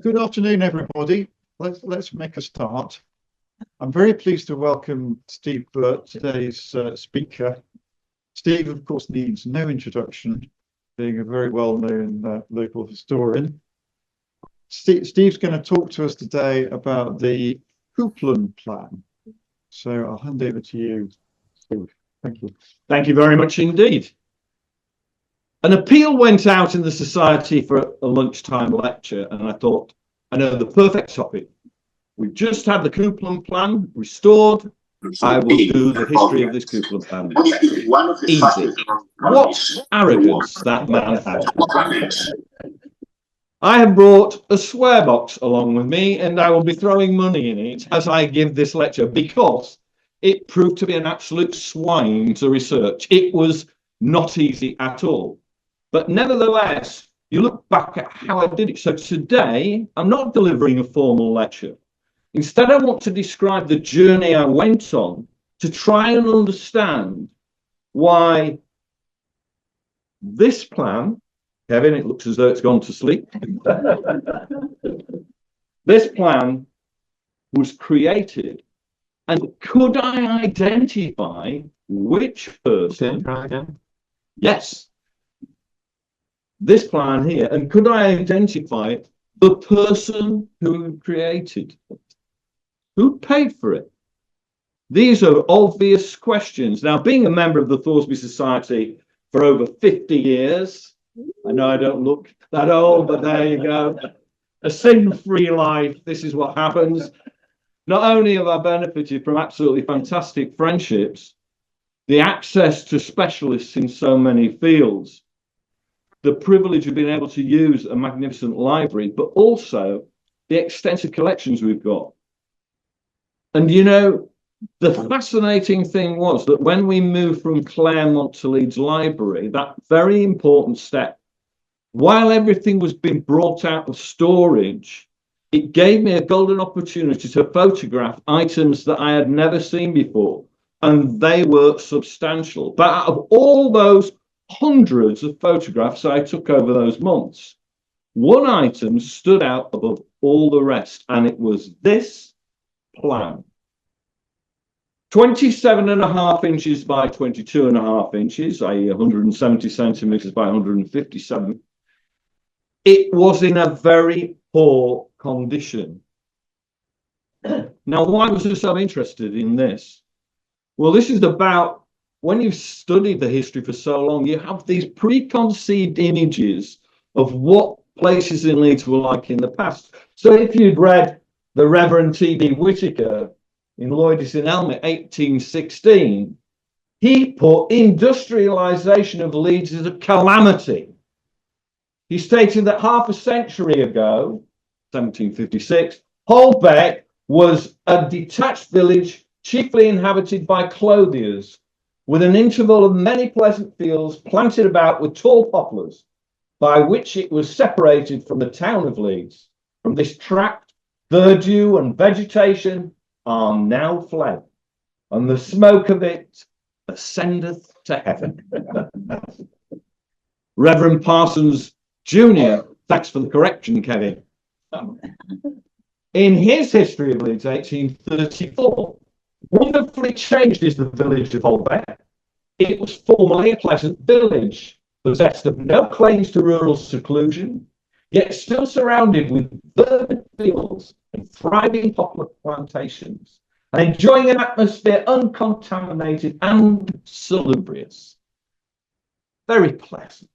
Good afternoon, everybody. Let's make a start. I'm very pleased to welcome Steve Burt, today's speaker. Steve, of course, needs no introduction, being a very well-known local historian. Steve's going to talk to us today about the Coupland Plan. So I'll hand over to you, Steve. Thank you. Thank you very much indeed. An appeal went out in the society for a lunchtime lecture, and I thought, I know the perfect topic. We've just had the Coupland Plan restored. I will do the history of this Coupland Plan. Easy. What arrogance that man had. I have brought a swear box along with me, and I will be throwing money in it as I give this lecture because it proved to be an absolute swine to research. It was not easy at all. But nevertheless, you look back at how I did it. So today, I'm not delivering a formal lecture. Instead, I want to describe the journey I went on to try and understand why this plan, Kevin, it looks as though it's gone to sleep. This plan was created, and could I identify which person? Yes. This plan here, and could I identify the person who created it? Who paid for it? These are obvious questions. Now, being a member of the Thoresby Society for over 50 years, I know I don't look that old, but there you go. A sin-free life, this is what happens. Not only have I benefited from absolutely fantastic friendships, the access to specialists in so many fields, the privilege of being able to use a magnificent library, but also the extensive collections we've got. And you know, the fascinating thing was that when we moved from Claremont to Leeds Library, that very important step, while everything was being brought out of storage, it gave me a golden opportunity to photograph items that I had never seen before, and they were substantial. But out of all those hundreds of photographs I took over those months, one item stood out above all the rest, and it was this plan. 27.5 inches by 22.5 inches, i.e. 170 centimeters by 157. It was in a very poor condition. Now, why was I so interested in this? Well, this is about when you've studied the history for so long, you have these preconceived images of what places in Leeds were like in the past. So if you'd read the Reverend T.B. Whitaker in Lloydis in Elmet, 1816, he put industrialisation of Leeds as a calamity. He stated that half a century ago, 1756, Holbeck was a detached village chiefly inhabited by clothiers, with an interval of many pleasant fields planted about with tall poplars, by which it was separated from the town of Leeds. From this tract, verdure and vegetation are now fled, and the smoke of it ascendeth to heaven. Reverend Parsons Jr., thanks for the correction, Kevin. In his History of Leeds, 1834, wonderfully changed is the village of Holbeck. It was formerly a pleasant village, possessed of no claims to rural seclusion, yet still surrounded with verdant fields and thriving poplar plantations, and enjoying an atmosphere uncontaminated and salubrious. Very pleasant.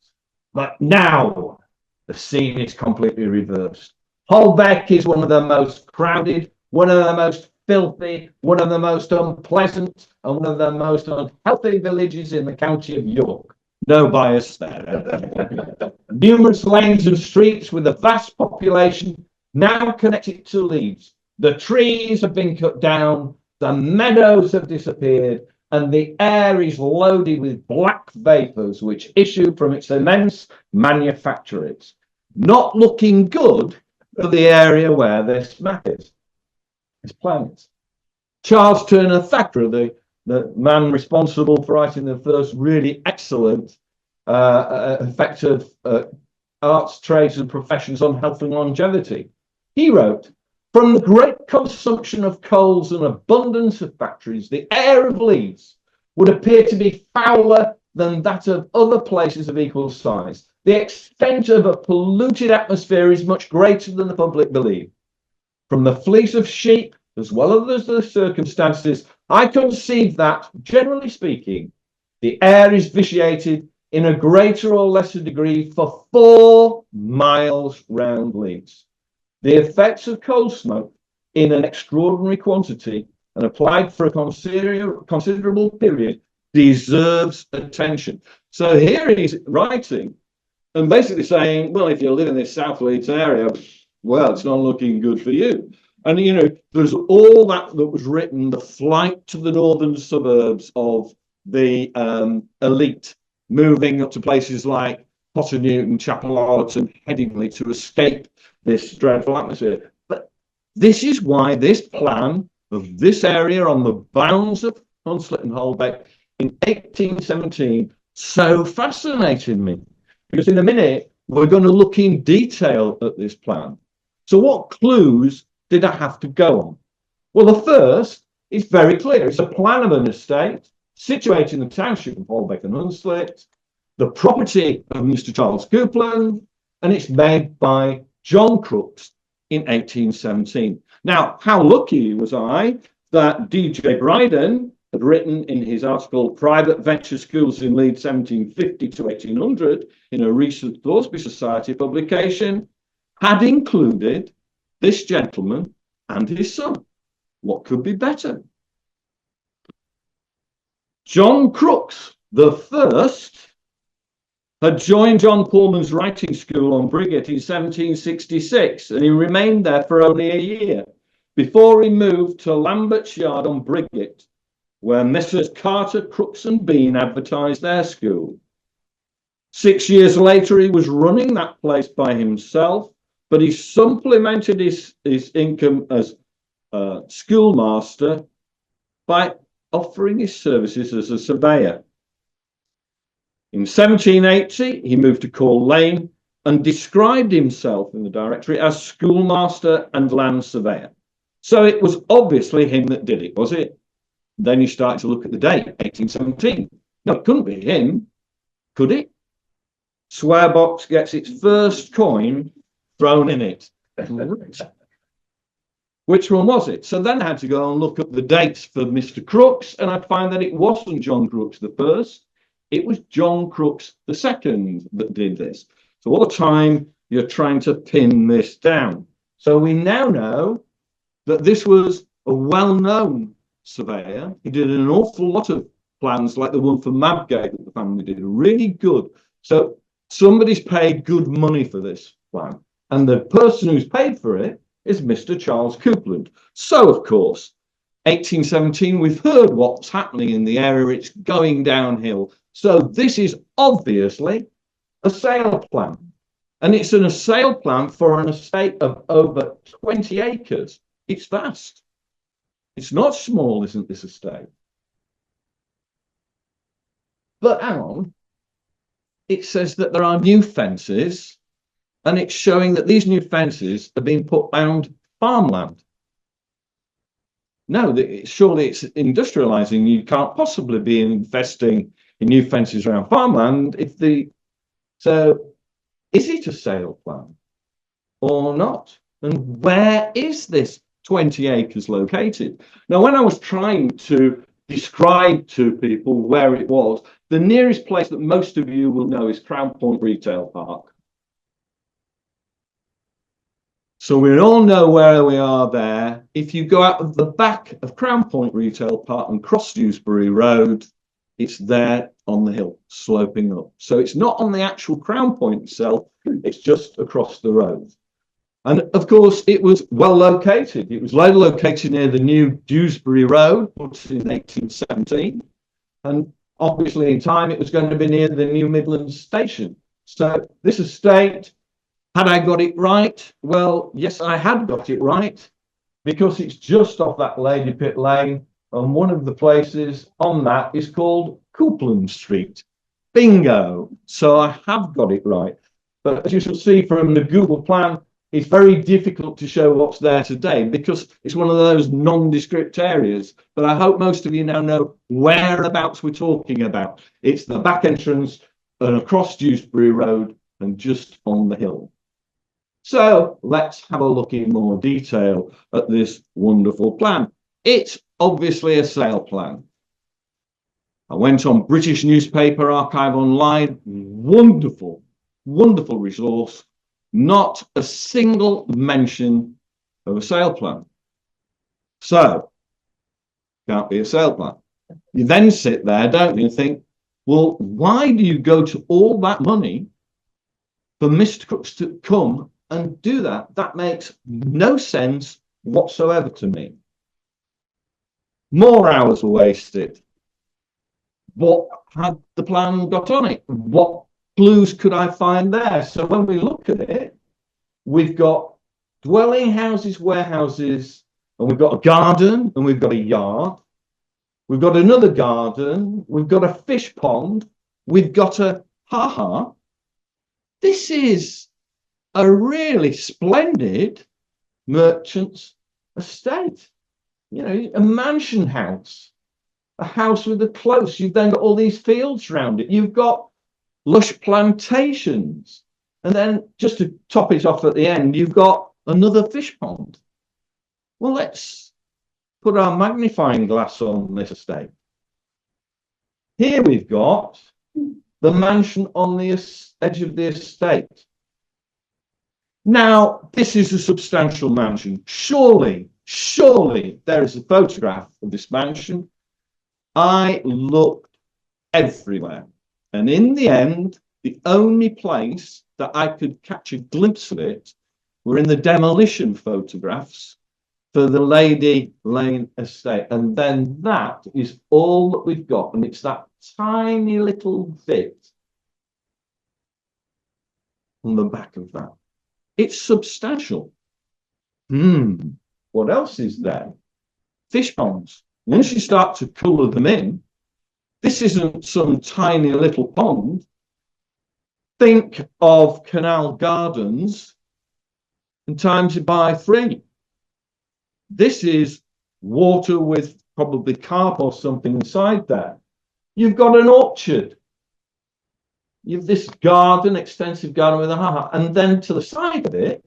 But now the scene is completely reversed. Holbeck is one of the most crowded, one of the most filthy, one of the most unpleasant, and one of the most unhealthy villages in the county of York. No bias there. Numerous lanes and streets with a vast population now connected to Leeds. The trees have been cut down, the meadows have disappeared, and the air is loaded with black vapours which issue from its immense manufactories. Not looking good for the area where this smack is. This planet. Charles Turner Thackeray, the man responsible for writing the first really excellent, effective arts, trades and professions on health and longevity. He wrote, "From the great consumption of coals and abundance of factories, the air of Leeds would appear to be fouler than that of other places of equal size. The extent of a polluted atmosphere is much greater than the public believe. From the fleece of sheep, as well as the circumstances, I conceive that, generally speaking, the air is vitiated in a greater or lesser degree for 4 miles round Leeds. The effects of coal smoke in an extraordinary quantity and applied for a considerable period deserves attention." So here he's writing and basically saying, well, if you live in this South Leeds area, well, it's not looking good for you. And, you know, there's all that was written, the flight to the northern suburbs of the elite, moving up to places like Potter Newton, Chapel Allerton, Headingley to escape this dreadful atmosphere. But this is why this plan of this area on the bounds of Hunslet and Holbeck in 1817 so fascinated me. Because in a minute, we're going to look in detail at this plan. So what clues did I have to go on? Well, the first is very clear. It's a plan of an estate situated in the township of Holbeck and Hunslet, the property of Mr. Charles Coupland, and it's made by John Crooks in 1817. Now, how lucky was I that D.J. Bryden had written in his article, Private Venture Schools in Leeds 1750 to 1800, in a recent Thoresby Society publication, had included this gentleman and his son. What could be better? John Crooks, the first, had joined John Pullman's writing school on Briggate in 1766, and he remained there for only a year before he moved to Lambert's Yard on Briggate, where Messrs. Carter, Crooks and Bean advertised their school. 6 years later, he was running that place by himself, but he supplemented his income as schoolmaster by offering his services as a surveyor. In 1780, he moved to Call Lane and described himself in the directory as schoolmaster and land surveyor. So it was obviously him that did it, was it? Then you start to look at the date, 1817. No, it couldn't be him, could it? Swearbox gets its first coin thrown in it. Which one was it? So then I had to go and look at the dates for Mr. Crooks, and I find that it wasn't John Crooks the first, it was John Crooks the second that did this. So all the time you're trying to pin this down. So we now know that this was a well-known surveyor. He did an awful lot of plans like the one for Mabgate that the family did, really good. So somebody's paid good money for this plan. And the person who's paid for it is Mr. Charles Coupland. So, of course, 1817, we've heard what's happening in the area. It's going downhill. So this is obviously a sale plan. And it's a sale plan for an estate of over 20 acres. It's vast. It's not small, isn't this estate? But hang on. It says that there are new fences, and it's showing that these new fences are being put around farmland. No, surely it's industrializing. You can't possibly be investing in new fences around farmland so is it a sale plan or not? And where is this 20 acres located? Now, when I was trying to describe to people where it was, the nearest place that most of you will know is Crown Point Retail Park. So we all know where we are there. If you go out of the back of Crown Point Retail Park and cross Dewsbury Road, it's there on the hill, sloping up. So it's not on the actual Crown Point itself, it's just across the road. And of course, it was well located. It was located near the new Dewsbury Road, put in 1817. And obviously in time, it was going to be near the New Midlands station. So this estate, had I got it right? Well, yes, I had got it right, because it's just off that Lady Pit Lane, and one of the places on that is called Coupland Street. Bingo! So I have got it right. But as you shall see from the Google plan, it's very difficult to show what's there today because it's one of those nondescript areas. But I hope most of you now know whereabouts we're talking about. It's the back entrance and across Dewsbury Road and just on the hill. So let's have a look in more detail at this wonderful plan. It's obviously a sale plan. I went on British Newspaper Archive Online, wonderful, wonderful resource, not a single mention of a sale plan. So, can't be a sale plan. You then sit there, don't you, and think, well, why do you go to all that money for Mr. Crooks to come and do that? That makes no sense whatsoever to me. More hours were wasted. What had the plan got on it? What clues could I find there? So when we look at it, we've got dwelling houses, warehouses, and we've got a garden, and we've got a yard. We've got another garden. We've got a fish pond. We've got a ha-ha. This is a really splendid merchant's estate. You know, a mansion house, a house with a close. You've then got all these fields around it. You've got lush plantations. And then just to top it off at the end, you've got another fish pond. Well, let's put our magnifying glass on this estate. Here we've got the mansion on the edge of the estate. Now, this is a substantial mansion. Surely there is a photograph of this mansion. I looked everywhere. And in the end, the only place that I could catch a glimpse of it were in the demolition photographs for the Lady Lane estate. And then that is all that we've got. And it's that tiny little bit on the back of that. It's substantial. What else is there? Fish ponds. Once you start to colour them in, this isn't some tiny little pond. Think of Canal Gardens and times it by 3. This is water with probably carp or something inside there. You've got an orchard. You've this garden, extensive garden with a ha-ha. And then to the side of it,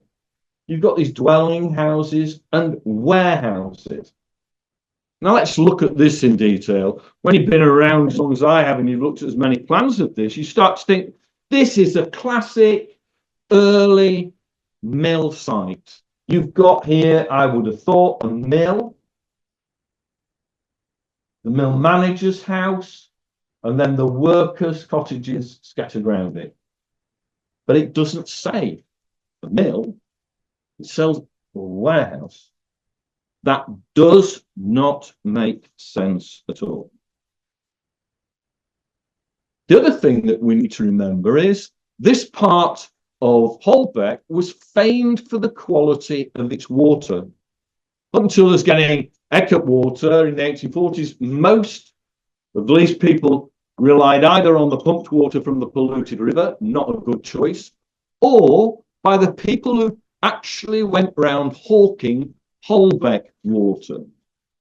you've got these dwelling houses and warehouses. Now let's look at this in detail. When you've been around as long as I have and you've looked at as many plans of this, you start to think, this is a classic early mill site. You've got here, I would have thought, a mill, the mill manager's house, and then the workers' cottages scattered around it. But it doesn't say the mill, it sells a warehouse. That does not make sense at all. The other thing that we need to remember is this part of Holbeck was famed for the quality of its water. Up until us getting Eckert water in the 1840s, most of these people relied either on the pumped water from the polluted river, not a good choice, or by the people who actually went round hawking Holbeck water,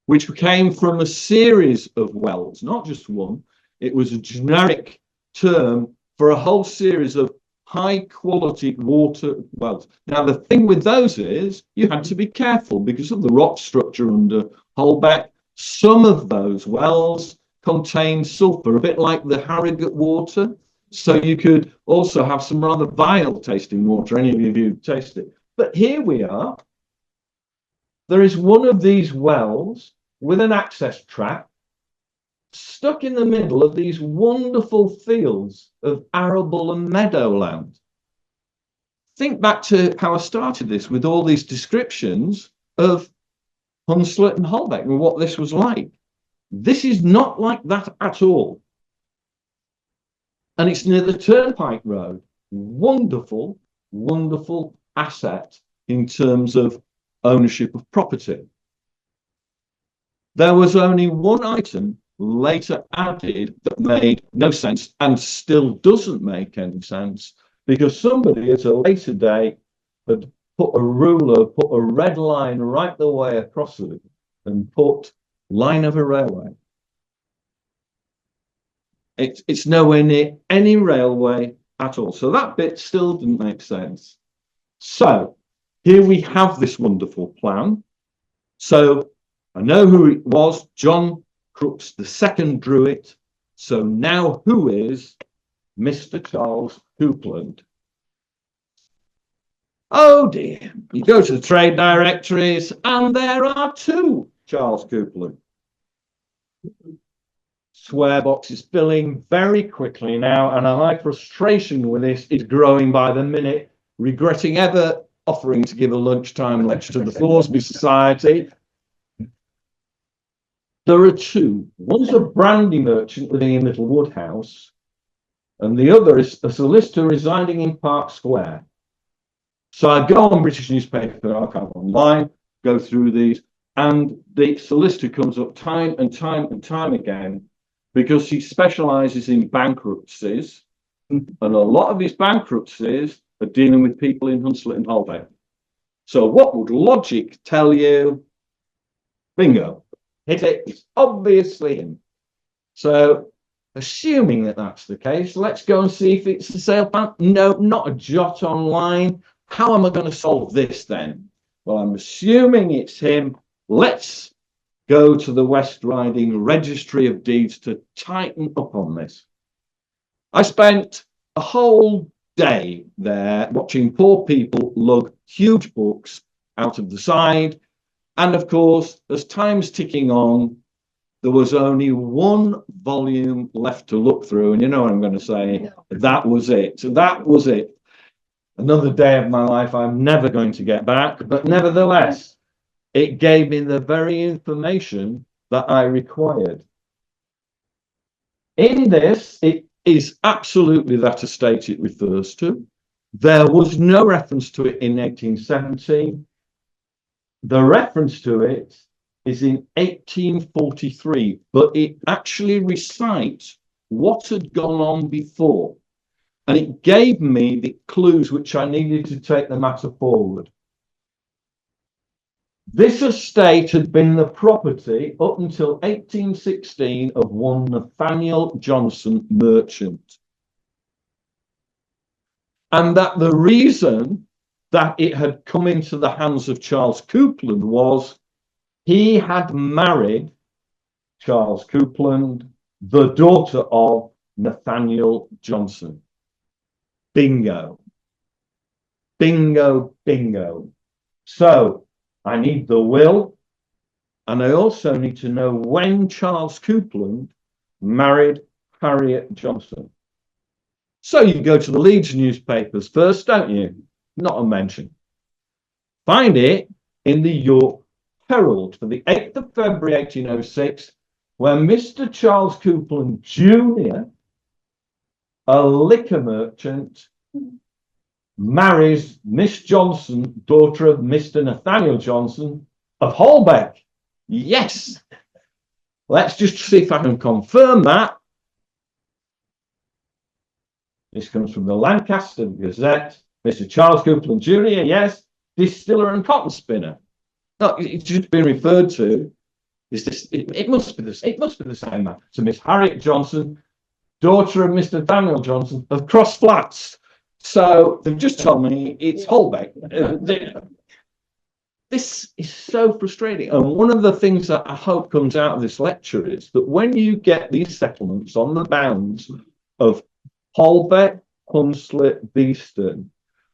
which came from a series of wells, not just one. It was a generic term for a whole series of high quality water wells. Now, the thing with those is you had to be careful because of the rock structure under Holbeck. Some of those wells contained sulfur, a bit like the Harrogate water. So you could also have some rather vile tasting water. Any of you taste it? But here we are. There is one of these wells with an access track stuck in the middle of these wonderful fields of arable and meadowland. Think back to how I started this with all these descriptions of Hunslet and Holbeck and what this was like. This is not like that at all. And it's near the Turnpike Road. Wonderful, wonderful asset in terms of ownership of property. There was only one item later added that made no sense and still doesn't make any sense, because somebody at a later date had put a ruler, put a red line right the way across it and put line of a railway. It's nowhere near any railway at all. So that bit still didn't make sense. So here we have this wonderful plan. So I know who it was. John Crooks II drew it. So now who is Mr. Charles Coupland? Oh dear. You go to the trade directories and there are two Charles Coupland. Square box is filling very quickly now, and my frustration with this is growing by the minute, regretting ever offering to give a lunchtime lecture to the Thoresby Society. There are two. One's a brandy merchant living in Little Woodhouse, and the other is a solicitor residing in Park Square. So I go on British Newspaper Archive online, go through these, and the solicitor comes up time and time again, because he specialises in bankruptcies, and a lot of his bankruptcies are dealing with people in Hunslet and Holbein. So what would logic tell you? Bingo, hit it, it's obviously him. So assuming that that's the case, let's go and see if it's the sale plan. No, not a jot online. How am I going to solve this then? Well, I'm assuming it's him. Let's go to the West Riding Registry of Deeds to tighten up on this. I spent a whole day there watching poor people lug huge books out of the side. And of course, as time's ticking on, there was only one volume left to look through. And you know what I'm going to say? That was it. That was it. Another day of my life I'm never going to get back. But nevertheless, it gave me the very information that I required. In this, it is absolutely that estate it refers to. There was no reference to it in 1870. The reference to it is in 1843, but it actually recites what had gone on before. And it gave me the clues which I needed to take the matter forward. This estate had been the property up until 1816 of one Nathaniel Johnson, merchant. And that the reason that it had come into the hands of Charles Coupland was he had married Charles Coupland, the daughter of Nathaniel Johnson. Bingo. Bingo, bingo. So I need the will, and I also need to know when Charles Coupland married Harriet Johnson. So you go to the Leeds newspapers first, don't you? Not a mention. Find it in the York Herald for the 8th of February 1806, where Mr. Charles Coupland Jr., a liquor merchant, marries Miss Johnson, daughter of Mr. Nathaniel Johnson of Holbeck. Yes. Let's just see if I can confirm that. This comes from the Lancaster Gazette. Mr. Charles Coupland Jr., yes, distiller and cotton spinner. No, it's just been referred to. Is this? It must be this. It must be the same man. So Miss Harriet Johnson, daughter of Mr. Nathaniel Johnson of Cross Flats. So they've just told me it's Holbeck. This is so frustrating. And one of the things that I hope comes out of this lecture is that when you get these settlements on the bounds of Holbeck, Hunslet, Beeston,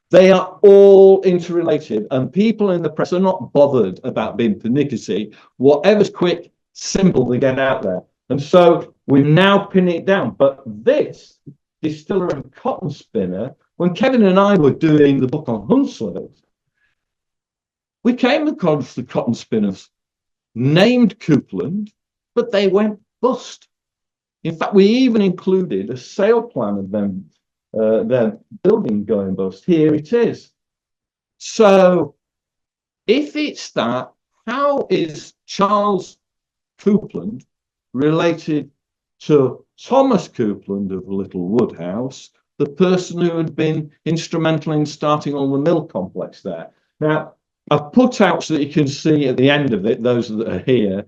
they are all interrelated, and people in the press are not bothered about being pernickety. Whatever's quick, simple, they get out there. And so we now pin it down. But this distiller and cotton spinner, when Kevin and I were doing the book on Hunslet, we came across the cotton spinners named Coupland, but they went bust. In fact, we even included a sale plan of them, their building going bust. Here it is. So if it's that, how is Charles Coupland related to Thomas Coupland of Little Woodhouse, the person who had been instrumental in starting on the mill complex there. Now, I've put out so that you can see at the end of it, those that are here,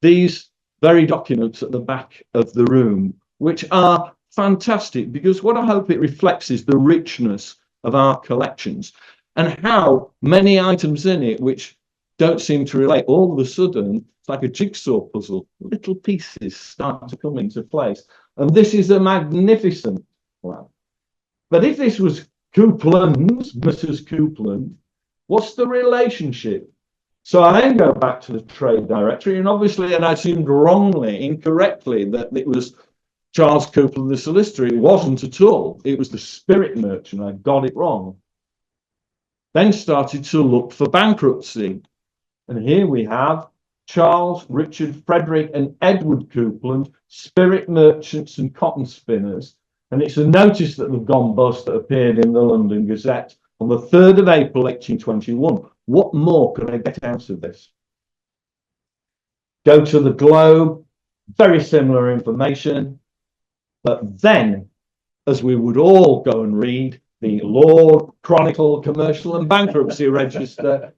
these very documents at the back of the room, which are fantastic, because what I hope it reflects is the richness of our collections and how many items in it which don't seem to relate. All of a sudden, it's like a jigsaw puzzle. Little pieces start to come into place. And this is a magnificent plan. But if this was Coupland's, Mrs. Coupland, what's the relationship? So I then go back to the trade directory, and obviously, and I assumed wrongly, incorrectly, that it was Charles Coupland, the solicitor. It wasn't at all. It was the spirit merchant. I got it wrong. Then started to look for bankruptcy. And here we have Charles, Richard, Frederick, and Edward Coupland, spirit merchants and cotton spinners. And it's a notice that they've gone bust that appeared in the London Gazette on the 3rd of April, 1821. What more could I get out of this? Go to the Globe, very similar information. But then, as we would all go and read, the Law, Chronicle, Commercial and Bankruptcy Register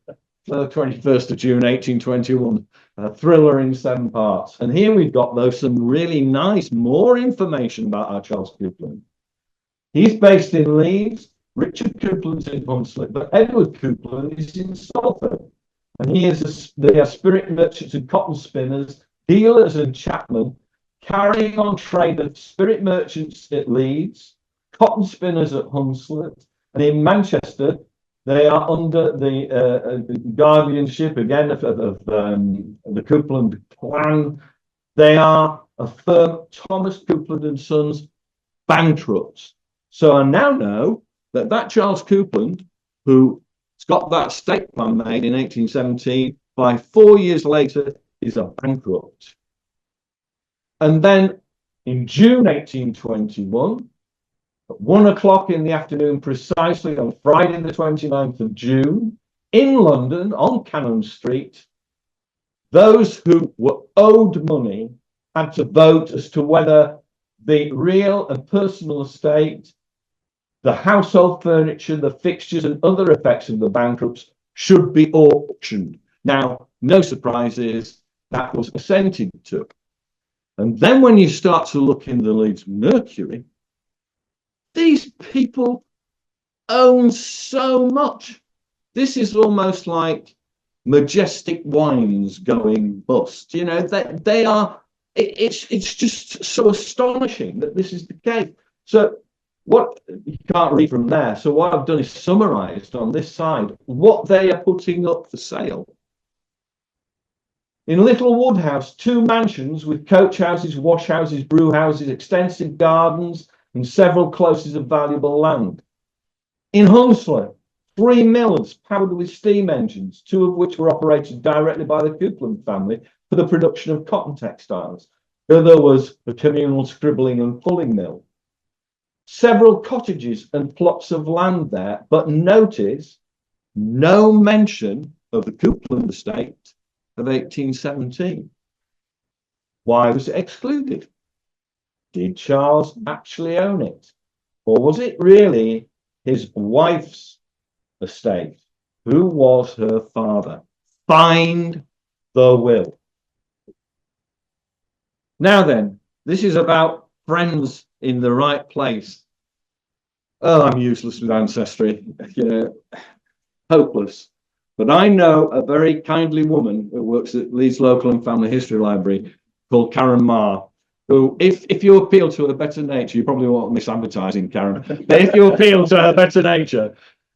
for the 21st of June, 1821. A thriller in 7 parts. And here we've got, though, some really nice, more information about our Charles Coupland. He's based in Leeds. Richard Coupland's in Hunslet, but Edward Coupland is in Salford. And they are spirit merchants and cotton spinners, dealers and chapmen, carrying on trade of spirit merchants at Leeds, cotton spinners at Hunslet, and in Manchester, they are under the guardianship again of the Coupland Plan. They are a firm, Thomas Coupland and Sons, bankrupt. So I now know that Charles Coupland, who got that estate plan made in 1817, by 4 years later is a bankrupt. And then in June 1821, at 1 o'clock in the afternoon, precisely on Friday the 29th of June, in London, on Cannon Street, those who were owed money had to vote as to whether the real and personal estate, the household furniture, the fixtures and other effects of the bankrupts should be auctioned. Now, no surprises, that was assented to. And then when you start to look in the Leeds Mercury, these people own so much. This is almost like Majestic Wines going bust. You know, they are, it's just so astonishing that this is the case. So what you can't read from there. So what I've done is summarized on this side what they are putting up for sale. In Little Woodhouse, 2 mansions with coach houses, wash houses, brew houses, extensive gardens, and several closes of valuable land. In Hunslet, 3 mills powered with steam engines, 2 of which were operated directly by the Coupland family for the production of cotton textiles. The other was a communal scribbling and fulling mill. Several cottages and plots of land there, but notice no mention of the Coupland estate of 1817. Why was it excluded? Did Charles actually own it? Or was it really his wife's estate? Who was her father? Find the will. Now then, this is about friends in the right place. Oh, I'm useless with ancestry, you know, hopeless. But I know a very kindly woman who works at Leeds Local and Family History Library called Karen Marr, who, if you appeal to her better nature, you probably won't miss advertising, Karen, but if you appeal to her better nature,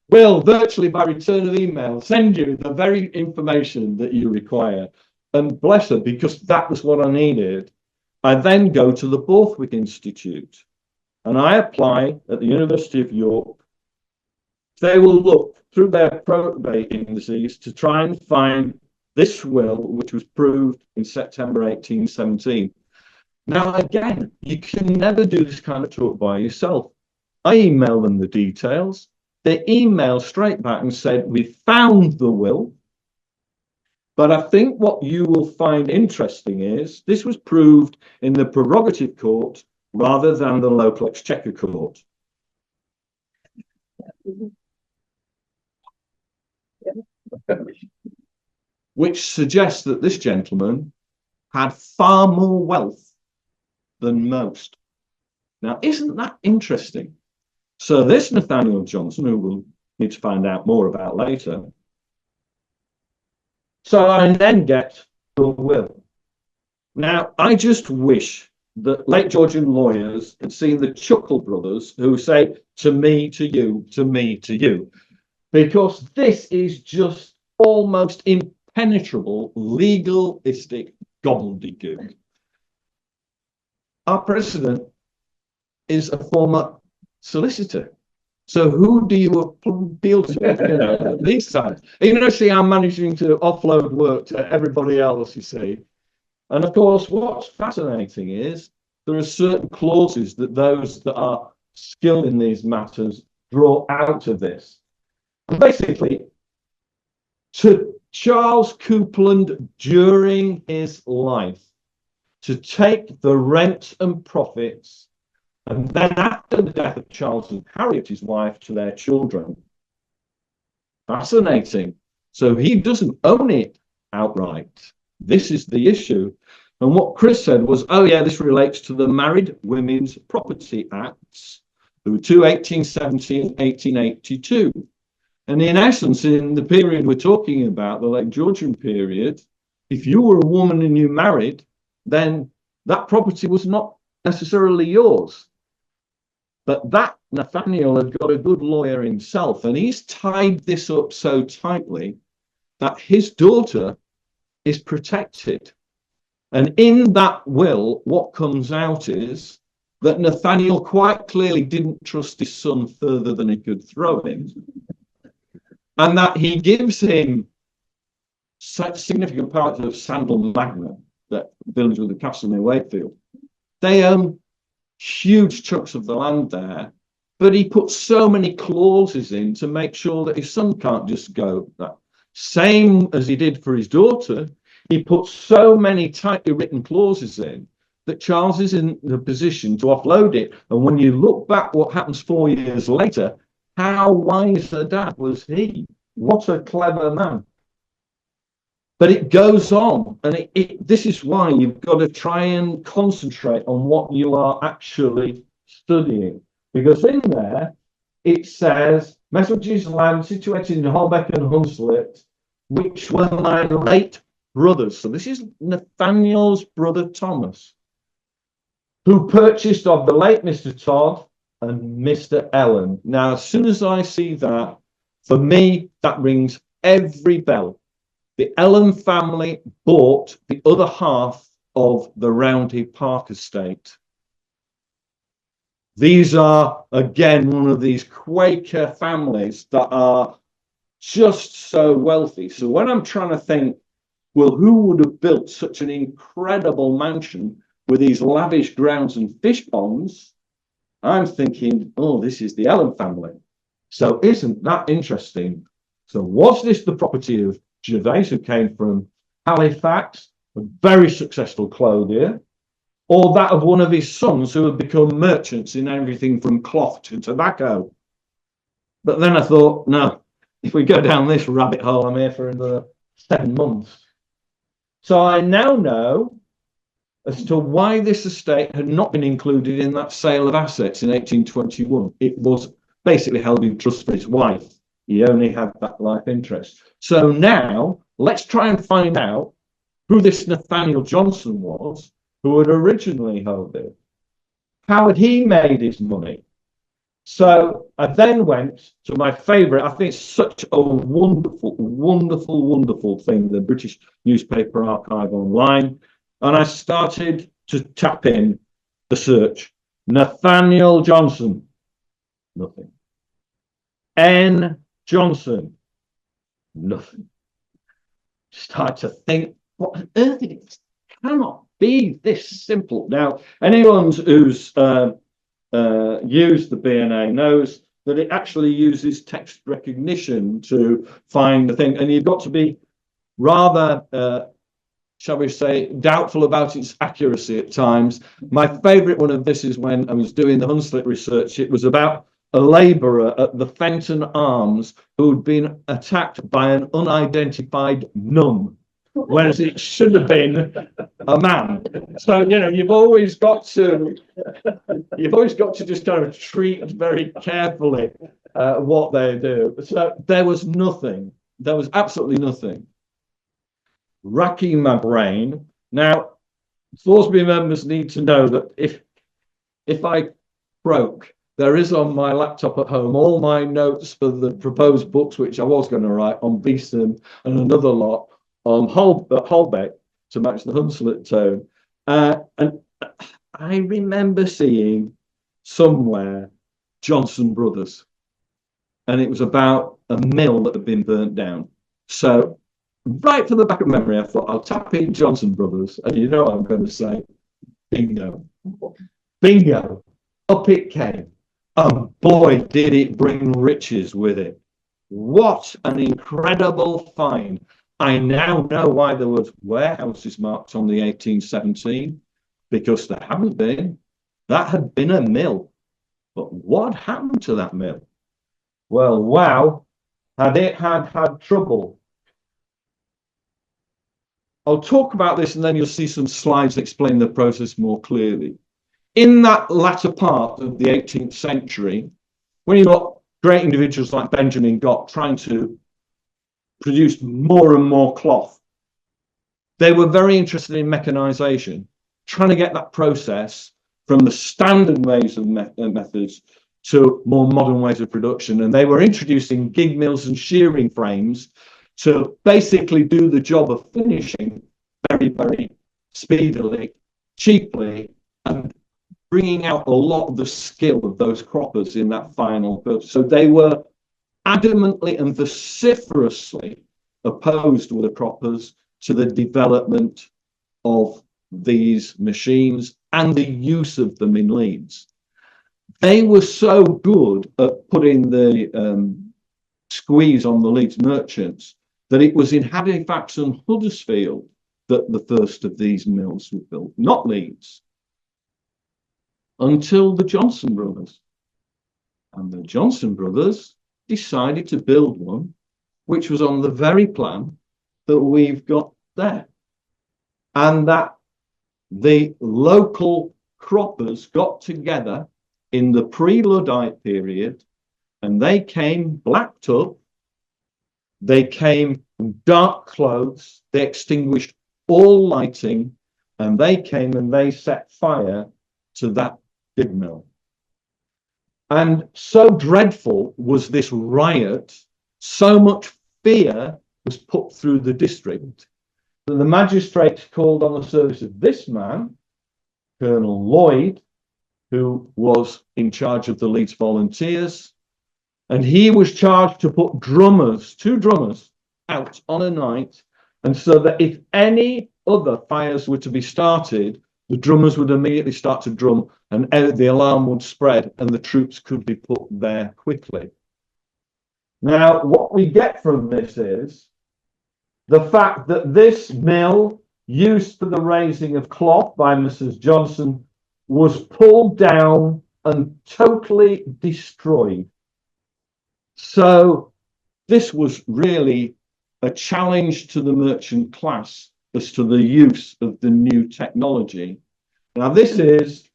will virtually by return of email send you the very information that you require. And bless her, because that was what I needed. I then go to the Borthwick Institute and I apply at the University of York. They will look through their probate indices to try and find this will, which was proved in September 1817. Now, again, you can never do this kind of talk by yourself. I email them the details. They email straight back and said, we found the will. But I think what you will find interesting is this was proved in the prerogative court rather than the local exchequer court. Which suggests that this gentleman had far more wealth than most. Now, isn't that interesting? So this Nathaniel Johnson, who we'll need to find out more about later. So I then get the will. Now, I just wish that late Georgian lawyers had seen the Chuckle brothers who say, to me, to you, to me, to you, because this is just almost impenetrable legalistic gobbledygook. Our president is a former solicitor. So who do you appeal to? You know, these times. See, I'm managing to offload work to everybody else, you see. And of course, what's fascinating is there are certain clauses that those that are skilled in these matters draw out of this. And basically, to Charles Coupland during his life, to take the rent and profits, and then after the death of Charles and Harriet, his wife, to their children. Fascinating. So he doesn't own it outright. This is the issue. And what Chris said was, oh yeah, this relates to the Married Women's Property Acts, the 1870 and 1882. And in essence, in the period we're talking about, the late Georgian period, if you were a woman and you married, then that property was not necessarily yours. But that Nathaniel had got a good lawyer himself, and he's tied this up so tightly that his daughter is protected. And in that will, what comes out is that Nathaniel quite clearly didn't trust his son further than he could throw him, and that he gives him such significant parts of Sandal Magna, that village with the castle near Wakefield. They own huge chunks of the land there, but he puts so many clauses in to make sure that his son can't just go that. Same as he did for his daughter, he puts so many tightly written clauses in that Charles is in the position to offload it. And when you look back what happens 4 years later, how wise a dad was he? What a clever man. But it goes on, and this is why you've got to try and concentrate on what you are actually studying. Because in there, it says, Messuage's land situated in Holbeck and Hunslet, which were my late brothers. So this is Nathaniel's brother Thomas, who purchased of the late Mr. Todd and Mr. Ellen. Now, as soon as I see that, for me, that rings every bell. The Ellen family bought the other half of the Roundhay Park estate. These are, again, one of these Quaker families that are just so wealthy. So when I'm trying to think, well, who would have built such an incredible mansion with these lavish grounds and fish ponds? I'm thinking, oh, this is the Ellen family. So isn't that interesting? So was this the property of Gervais, who came from Halifax, a very successful clothier, or that of one of his sons who had become merchants in everything from cloth to tobacco? But then I thought, no, if we go down this rabbit hole, I'm here for another 7 months. So I now know as to why this estate had not been included in that sale of assets in 1821. It was basically held in trust for his wife. He only had that life interest. So now let's try and find out who this Nathaniel Johnson was, who had originally held it. How had he made his money? So I then went to my favorite, I think it's such a wonderful, wonderful, wonderful thing, the British Newspaper Archive online. And I started to tap in the search. Nathaniel Johnson, nothing. N. Johnson, nothing. Start to think, what on earth? It cannot be this simple. Now, anyone who's used the BNA knows that it actually uses text recognition to find the thing, and you've got to be rather, shall we say, doubtful about its accuracy at times. My favourite one of this is when I was doing the Hunslet research. It was about a labourer at the Fenton Arms who'd been attacked by an unidentified nun, whereas it should have been a man. So, you know, you've always got to just kind of treat very carefully what they do. So there was nothing. There was absolutely nothing. Racking my brain. Now, Thoresby members need to know that if I croak, there is on my laptop at home all my notes for the proposed books, which I was going to write on Beeston and another lot on Holbeck to match the Hunslet tone. And I remember seeing somewhere Johnson Brothers, and it was about a mill that had been burnt down. So right from the back of memory, I thought, I'll tap in Johnson Brothers, and you know what I'm going to say? Bingo. Bingo. Up it came. And boy, did it bring riches with it. What an incredible find. I now know why there was warehouses marked on the 1817, because there haven't been. That had been a mill. But what happened to that mill? Well, wow, had it had trouble. I'll talk about this and then you'll see some slides that explain the process more clearly. In that latter part of the 18th century, when you got great individuals like Benjamin Gott trying to produce more and more cloth, they were very interested in mechanization, trying to get that process from the standard ways of methods to more modern ways of production. And they were introducing gig mills and shearing frames to basically do the job of finishing very, very speedily, cheaply, and bringing out a lot of the skill of those croppers in that final build. So they were adamantly and vociferously opposed with the croppers to the development of these machines and the use of them in Leeds. They were so good at putting the squeeze on the Leeds merchants that it was in Halifax and Huddersfield that the first of these mills were built, not Leeds, until the Johnson brothers. And the Johnson brothers decided to build one which was on the very plan that we've got there. And that the local croppers got together in the pre-Luddite period, and they came blacked up, they came in dark clothes, they extinguished all lighting, and they came and they set fire to that big mill. And so dreadful was this riot, so much fear was put through the district, that the magistrates called on the service of this man, Colonel Lloyd, who was in charge of the Leeds Volunteers, and he was charged to put drummers, 2 drummers, out on a night, and so that if any other fires were to be started, the drummers would immediately start to drum and the alarm would spread and the troops could be put there quickly. Now, what we get from this is the fact that this mill, used for the raising of cloth by Mrs. Johnson, was pulled down and totally destroyed. So this was really a challenge to the merchant class as to the use of the new technology. Now, this is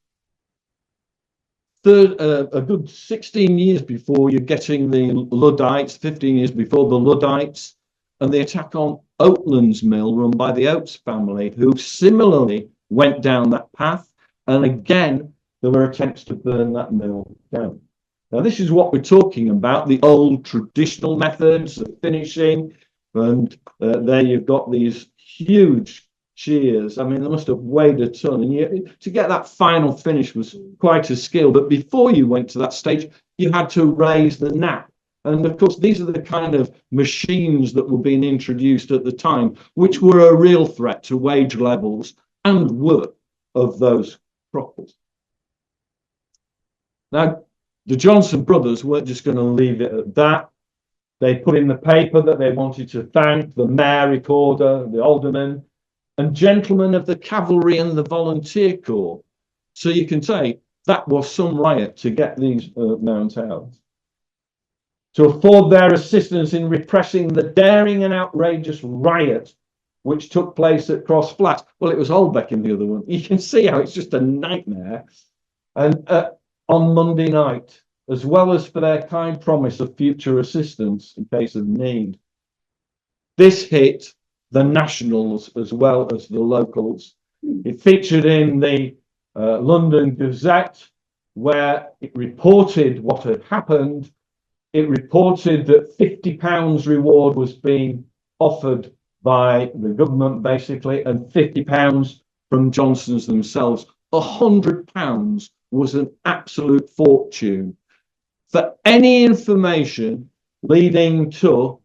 a good 16 years before you're getting the Luddites, 15 years before the Luddites, and the attack on Oatlands Mill run by the Oates family, who similarly went down that path. And again, there were attempts to burn that mill down. Now, this is what we're talking about, the old traditional methods of finishing. And there you've got these huge shears. I mean, they must have weighed a ton. And to get that final finish was quite a skill. But before you went to that stage, you had to raise the nap. And of course, these are the kind of machines that were being introduced at the time, which were a real threat to wage levels and work of those croppers. Now, the Johnson brothers weren't just going to leave it at that. They put in the paper that they wanted to thank the mayor, recorder, the aldermen, and gentlemen of the cavalry and the volunteer corps. So you can say That was some riot to get these mounts out. To afford their assistance in repressing the daring and outrageous riot which took place at Cross Flats. Well, it was Holbeck in the other one. You can see how it's just a nightmare. And on Monday night, as well as for their kind promise of future assistance in case of need. This hit the nationals as well as the locals. It featured in the London Gazette, where it reported what had happened. It reported that £50 reward was being offered by the government, basically, and £50 from Johnson's themselves. £100 was an absolute fortune for any information leading to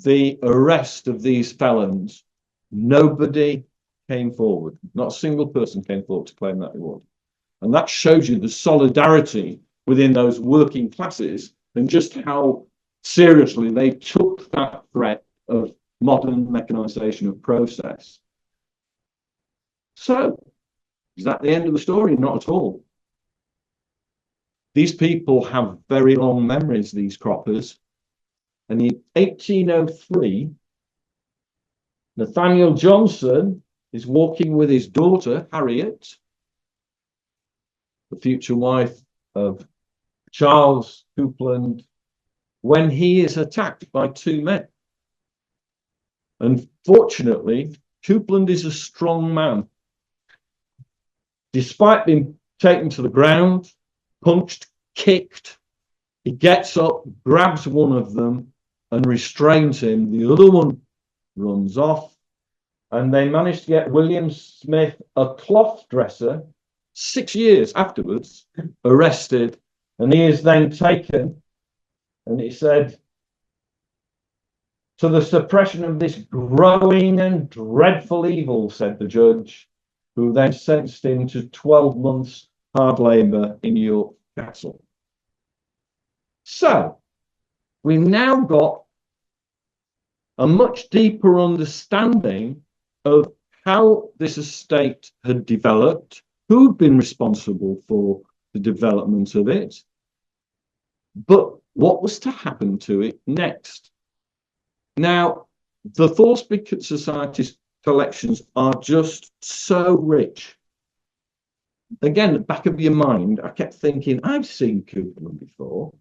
the arrest of these felons. Nobody came forward. Not a single person came forward to claim that reward. And that shows you the solidarity within those working classes and just how seriously they took that threat of modern mechanisation of process. So, is that the end of the story? Not at all. These people have very long memories, these croppers. And in 1803, Nathaniel Johnson is walking with his daughter, Harriet, the future wife of Charles Coupland, when he is attacked by two men. Unfortunately, Coupland is a strong man. Despite being taken to the ground, punched, kicked, he gets up, grabs one of them and restrains him. The other one runs off, and they manage to get William Smith, a cloth dresser, 6 years afterwards, arrested, and he is then taken, and he said, to the suppression of this growing and dreadful evil, said the judge, who then sentenced him to 12 months hard labour in York Castle. So, we've now got a much deeper understanding of how this estate had developed, who'd been responsible for the development of it, but what was to happen to it next. Now, the Thoresby Society's collections are just so rich. Again, at the back of your mind, I kept thinking, I've seen Coupland before.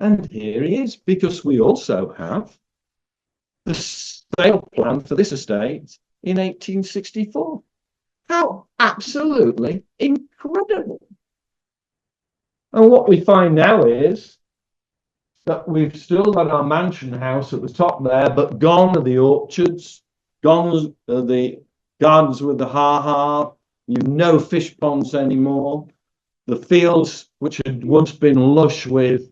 And here he is, because we also have the sale plan for this estate in 1864. How absolutely incredible. And what we find now is that we've still got our mansion house at the top there, but gone are the orchards, gone are the gardens with the ha-ha, you've no fish ponds anymore. The fields, which had once been lush with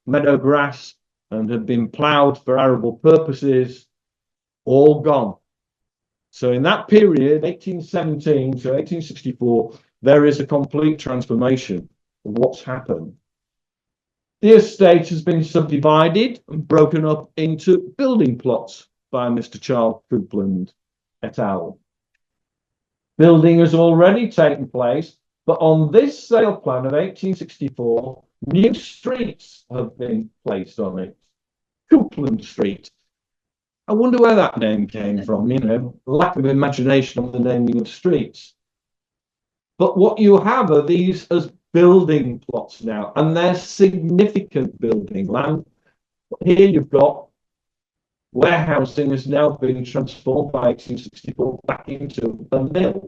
meadow grass and had been ploughed for arable purposes, all gone. So in that period, 1817 to 1864, there is a complete transformation of what's happened. The estate has been subdivided and broken up into building plots by Mr. Charles Coupland et al. Building has already taken place, but on this sale plan of 1864, new streets have been placed on it. Coupland Street. I wonder where that name came from, you know, lack of imagination on the naming of streets. But what you have are these as building plots now, and they're significant building land. Here you've got warehousing has now been transformed by 1864 back into a mill.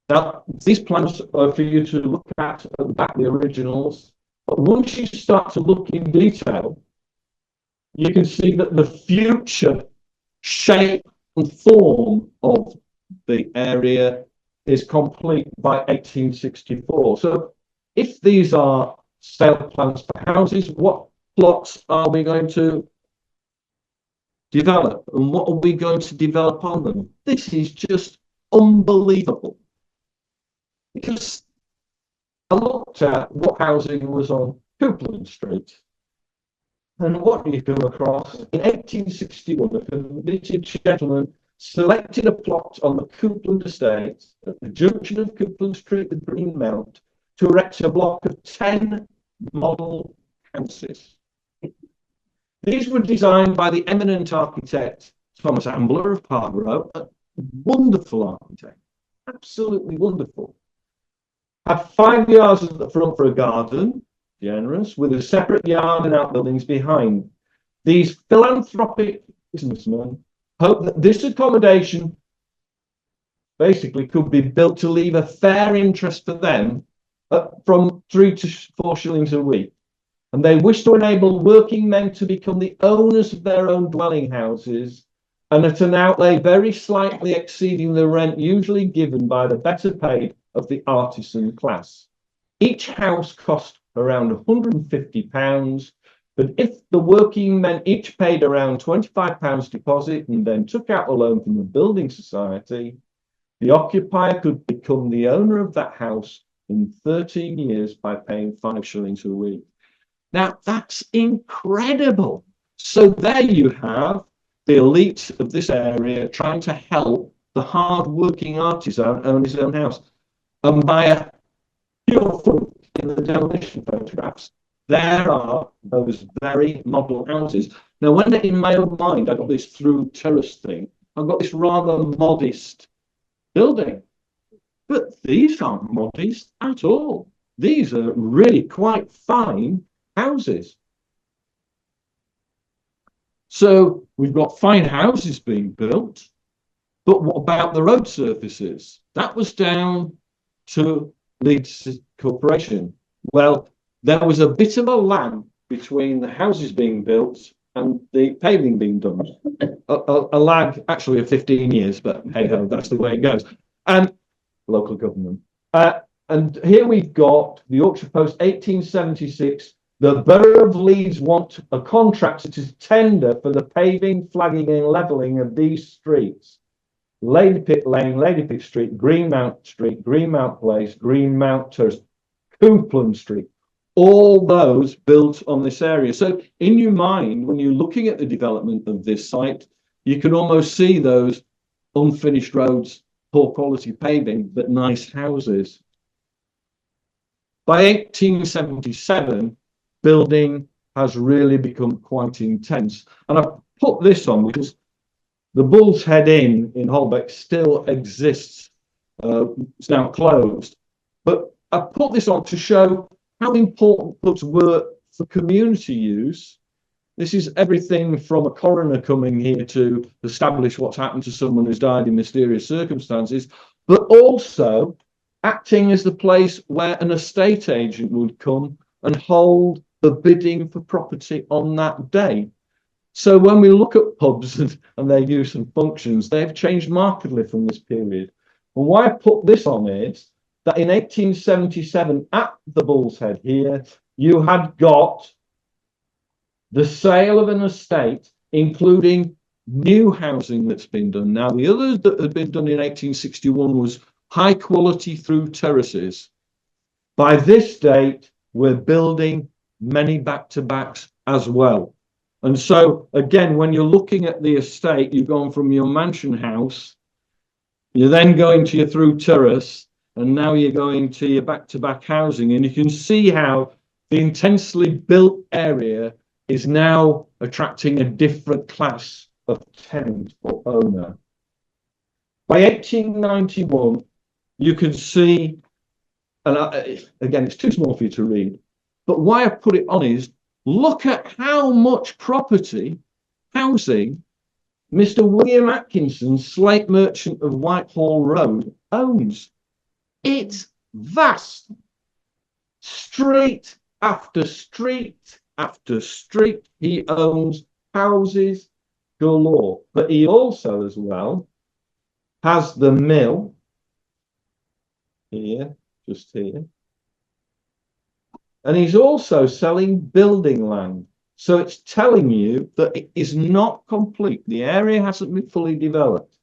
Now, these plans are for you to look at the back, the originals, but once you start to look in detail, you can see that the future shape and form of the area is complete by 1864. So if these are sale plans for houses, what plots are we going to develop, and what are we going to develop on them? This is just unbelievable. Because I looked at what housing was on Coupland Street, and what do you come across? In 1861, a convicted gentleman selected a plot on the Coupland Estate at the junction of Coupland Street with Greenmount to erect a block of 10 model houses. These were designed by the eminent architect Thomas Ambler of Park Row, a wonderful architect, absolutely wonderful. Had 5 yards at the front for a garden, generous, with a separate yard and outbuildings behind. These philanthropic businessmen hoped that this accommodation basically could be built to leave a fair interest for them from 3 to 4 shillings a week. And they wished to enable working men to become the owners of their own dwelling houses, and at an outlay very slightly exceeding the rent usually given by the better paid of the artisan class. Each house cost around £150, but if the working men each paid around £25 deposit and then took out a loan from the building society, the occupier could become the owner of that house in 13 years by paying 5 shillings a week. Now, that's incredible. So there you have the elite of this area trying to help the hard-working artisan own his own house. And by a pure fluke in the demolition photographs, there are those very model houses. Now, when in my own mind, I got this through terrace thing, I've got this rather modest building. But these aren't modest at all. These are really quite fine houses. So we've got fine houses being built, but what about the road surfaces? That was down to Leeds Corporation. Well, there was a bit of a lag between the houses being built and the paving being done. A lag actually of 15 years, but hey ho, that's the way it goes. And local government. And here we've got the Yorkshire Post 1876. The Borough of Leeds want a contractor to tender for the paving, flagging and levelling of these streets. Ladypit Lane, Ladypit Street, Greenmount Street, Greenmount Place, Greenmount Terrace, Coupland Street, all those built on this area. So in your mind, when you're looking at the development of this site, you can almost see those unfinished roads, poor quality paving, but nice houses. By 1877, building has really become quite intense. And I've put this on because the Bull's Head Inn in Holbeck still exists. It's now closed. But I put this on to show how important pubs were for community use. This is everything from a coroner coming here to establish what's happened to someone who's died in mysterious circumstances, but also acting as the place where an estate agent would come and hold the bidding for property on that day. So when we look at pubs and their use and functions, they've changed markedly from this period. And why I put this on is that in 1877 at the Bull's Head here, you had got the sale of an estate, including new housing that's been done. Now, the others that had been done in 1861 was high quality through terraces. By this date, we're building many back-to-backs as well. And so, again, when you're looking at the estate, you've gone from your mansion house, you're then going to your through terrace, and now you're going to your back-to-back housing. And you can see how the intensely built area is now attracting a different class of tenant or owner. By 1891, you can see, and again, it's too small for you to read, but why I put it on is, look at how much property, housing, Mr. William Atkinson, slate merchant of Whitehall Road, owns. It's vast. Street after street after street, he owns houses galore. But he also, as well, has the mill here, just here. And he's also selling building land. So it's telling you that it is not complete. The area hasn't been fully developed.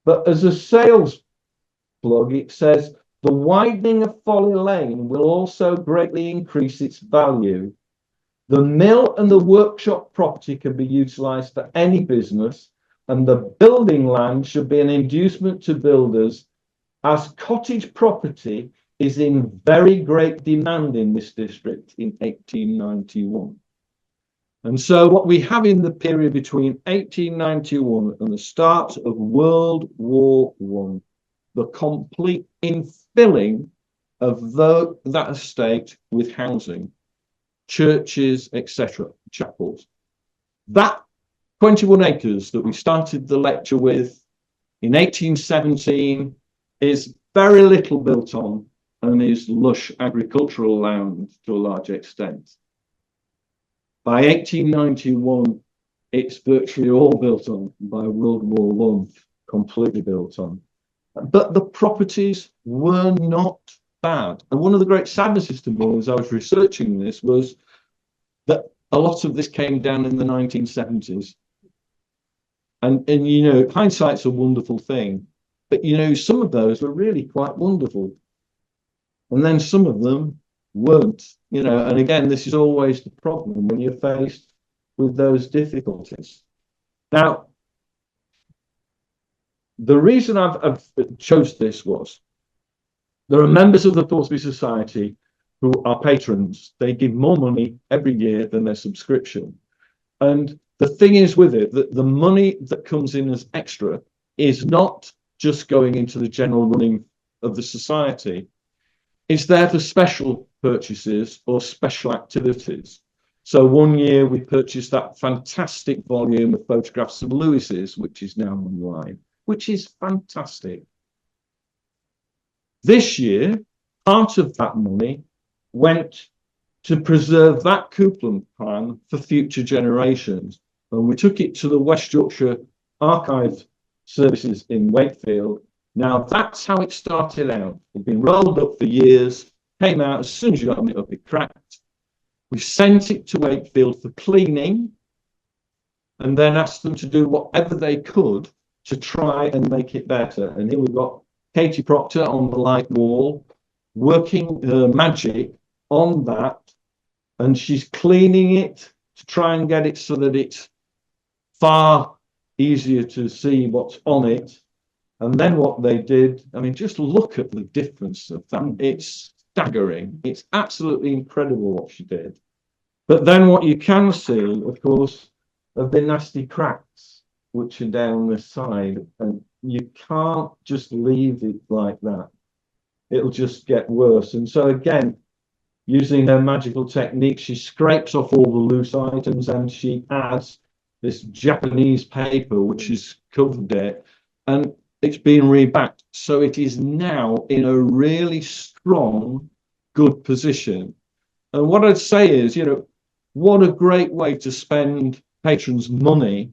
But as a sales plug, it says the widening of Folly Lane will also greatly increase its value. The mill and the workshop property can be utilised for any business, and the building land should be an inducement to builders, as cottage property is in very great demand in this district in 1891. And so what we have in the period between 1891 and the start of World War I, the complete infilling of that estate with housing, churches, etc., chapels. That 21 acres that we started the lecture with in 1817 is very little built on and is lush agricultural land to a large extent. By 1891, it's virtually all built on. By World War I, completely built on. But the properties were not bad. And one of the great sadnesses to me as I was researching this was that a lot of this came down in the 1970s. And you know, hindsight's a wonderful thing. But, you know, some of those were really quite wonderful. And then some of them weren't, you know, and again, this is always the problem when you're faced with those difficulties. Now, the reason I've chose this was there are members of the Thoresby Society who are patrons. They give more money every year than their subscription. And the thing is with it, that the money that comes in as extra is not just going into the general running of the society. It's there for special purchases or special activities. So one year we purchased that fantastic volume of photographs of Lewis's, which is now online, which is fantastic. This year, part of that money went to preserve that Coupland Plan for future generations. And we took it to the West Yorkshire Archive Services in Wakefield. Now, that's how it started out. It'd been rolled up for years, came out as soon as you opened it up, it cracked. We sent it to Wakefield for cleaning and then asked them to do whatever they could to try and make it better. And here we've got Katie Proctor on the light wall, working her magic on that, and she's cleaning it to try and get it so that it's far easier to see what's on it. And then what they did, I mean, just look at the difference of that. It's staggering. It's absolutely incredible what she did. But then what you can see, of course, are the nasty cracks which are down the side. And you can't just leave it like that. It'll just get worse. And so again, using her magical technique, she scrapes off all the loose items and she adds this Japanese paper which has covered it, and it's been rebacked. So it is now in a really strong, good position. And what I'd say is, you know, what a great way to spend patrons' money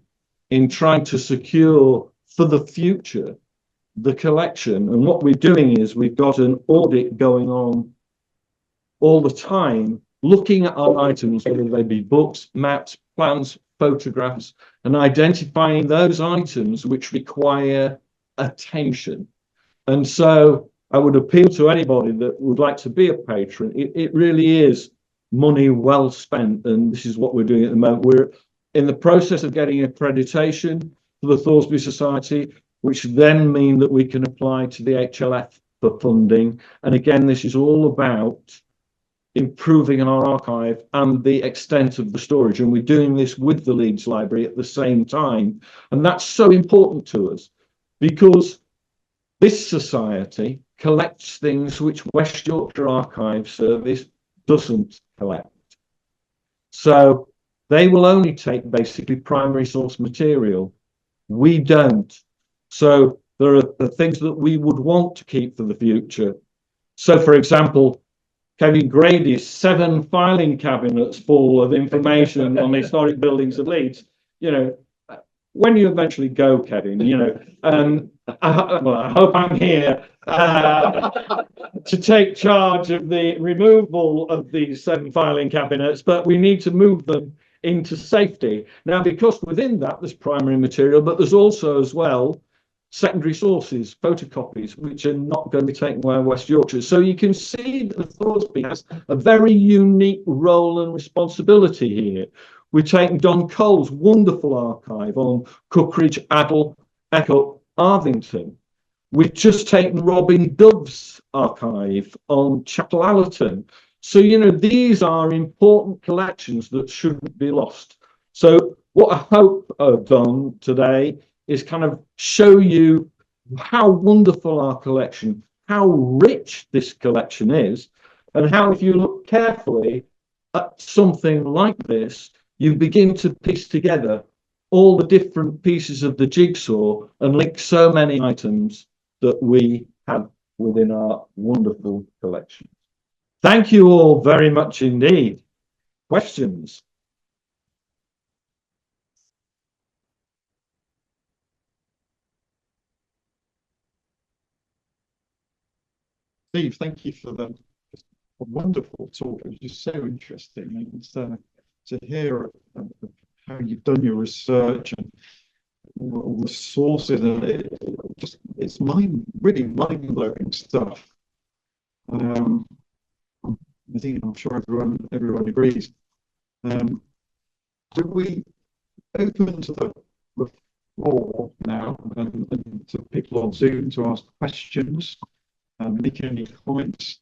in trying to secure for the future the collection. And what we're doing is we've got an audit going on all the time, looking at our items, whether they be books, maps, plans, photographs, and identifying those items which require attention. And so I would appeal to anybody that would like to be a patron. It really is money well spent, and this is what we're doing at the moment. We're in the process of getting accreditation for the Thoresby Society, which then mean that we can apply to the HLF for funding. And again, this is all about improving our archive and the extent of the storage. And we're doing this with the Leeds Library at the same time. And that's so important to us because this society collects things which West Yorkshire Archive Service doesn't collect. So they will only take basically primary source material. We don't. So there are things that we would want to keep for the future. So for example, Kevin Grady's 7 filing cabinets full of information on historic buildings of Leeds. You know, when you eventually go, Kevin, you know, I hope I'm here to take charge of the removal of these 7 filing cabinets, but we need to move them into safety. Now, because within that there's primary material, but there's also as well secondary sources, photocopies, which are not going to be taken away in West Yorkshire. So you can see that Thoresby has a very unique role and responsibility here. We've taken Don Cole's wonderful archive on Cookridge, Addle, Echo, Arthington. We've just taken Robin Dove's archive on Chapel Allerton. So, you know, these are important collections that shouldn't be lost. So what I hope I've done today is kind of show you how wonderful our collection, how rich this collection is, and how if you look carefully at something like this, you begin to piece together all the different pieces of the jigsaw and link so many items that we have within our wonderful collection. Thank you all very much indeed. Questions? Steve, thank you for the wonderful talk. It was just so interesting, and to hear how you've done your research and all the sources, and it's really mind-blowing stuff. I think I'm sure everyone agrees. Do we open to the floor now and to people on Zoom to ask questions and make any comments?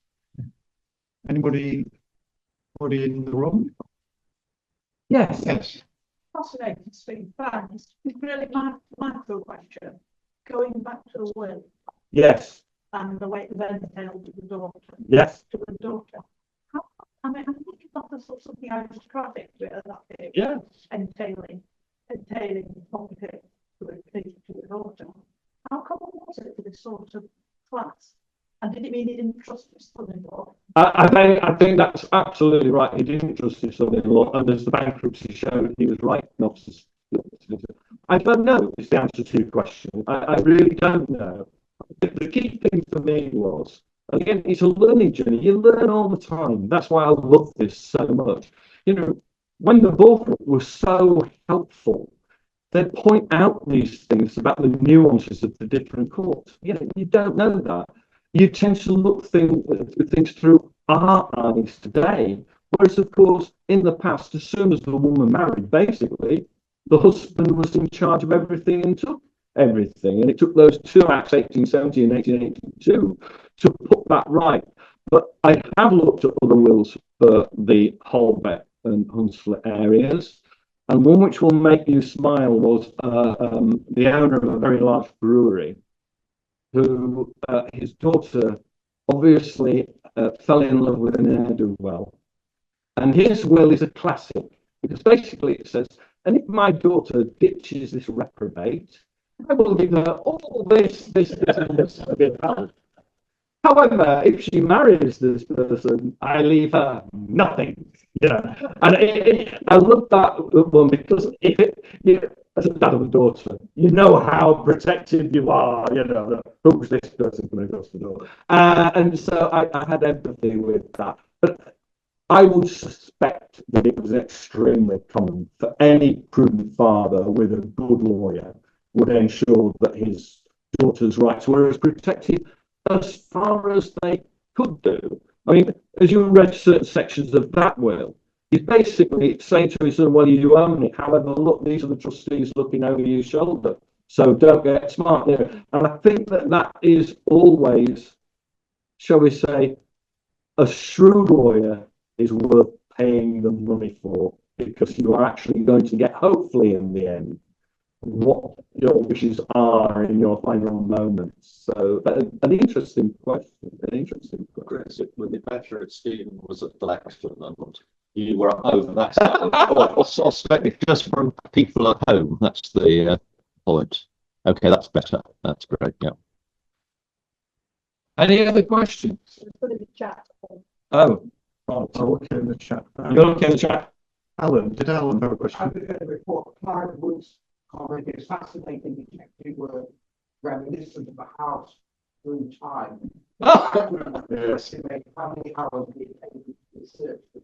Anybody in the room? Yes. Yes. Fascinating, Steve. Thanks. It's really micro question. Going back to the will Yes. and the way it was entailed to the daughter. Yes. To the daughter. I mean, I think that was something aristocratic at that period. Yeah. Entailing property to the daughter. How common was it for this sort of class? And did it mean he didn't trust his son-in-law? I think that's absolutely right. He didn't trust his son-in-law, and as the bankruptcy showed, he was right not to. I don't know is the answer to your question. I really don't know. The key thing for me was, again, it's a learning journey. You learn all the time. That's why I love this so much. You know, when the book was so helpful, they point out these things about the nuances of the different courts. You know, you don't know that. You tend to look things through our eyes today. Whereas, of course, in the past, as soon as the woman married, basically, the husband was in charge of everything and took everything. And it took those two acts, 1870 and 1882, to put that right. But I have looked at other wills for the Holbeck and Hunslet areas. And one which will make you smile was the owner of a very large brewery, who his daughter obviously fell in love with an ne'er-do-well. And his will is a classic, because basically it says, and if my daughter ditches this reprobate, I will give her all this, and this. However, if she marries this person, I leave her nothing. Yeah, and I love that one because if as a dad of a daughter, you know how protective you are. You know, who's this person coming across the door? And so I had empathy with that. But I would suspect that it was extremely common for any prudent father with a good lawyer would ensure that his daughter's rights were as protected as far as they could do. I mean, as you read certain sections of that will, he's basically saying to his son, well, you own it. However, look, these are the trustees looking over your shoulder. So don't get smart there. And I think that is always, shall we say, a shrewd lawyer is worth paying the money for, because you are actually going to get, hopefully in the end, what your wishes are in your final moments. So an interesting question. Chris, it would be better if Stephen was at the lecture than you were at home. That's just from people at home. That's the point. Okay, that's better. That's great. Yeah. Any other questions? Put in the chat. Oh, I'll look in the chat. you're looking at the chat. Did Alan have a I question? was going to report Clive Wood's comment. It's fascinating that you were reminiscent of a house through time. Yes. How many hours did it take to research this?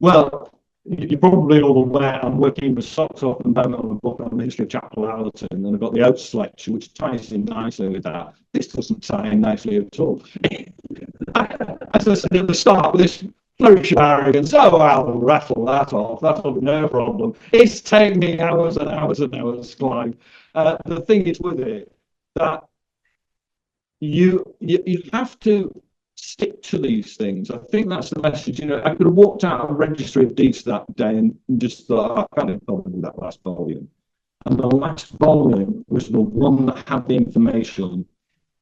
Well, you're probably all aware I'm working with socks off and moment on a book on the history of Chapel Allerton, and I've got the Oates lecture, which ties in nicely with that. This doesn't tie in nicely at all. As I said at the start, with this flourish of arrogance. Oh, I'll rattle that off. That'll be no problem. It's taken me hours and hours and hours to climb. The thing is with it that you have to stick to these things. I think that's the message. You know, I could have walked out of a registry of deeds that day and just thought, I can't have with that last volume. And the last volume was the one that had the information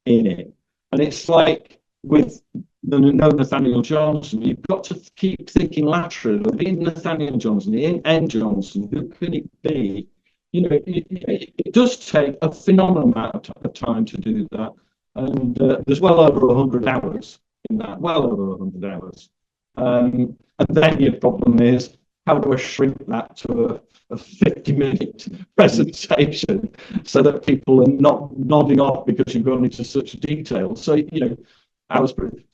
in it. And it's like with the no Nathaniel Johnson, you've got to keep thinking laterally. In Nathaniel Johnson, in N. Johnson, who can it be? You know, it does take a phenomenal amount of time to do that. And there's well over 100 hours in that, well over 100 hours. And then your problem is, how do I shrink that to a 50-minute presentation so that people are not nodding off because you've gone into such detail? So, you know,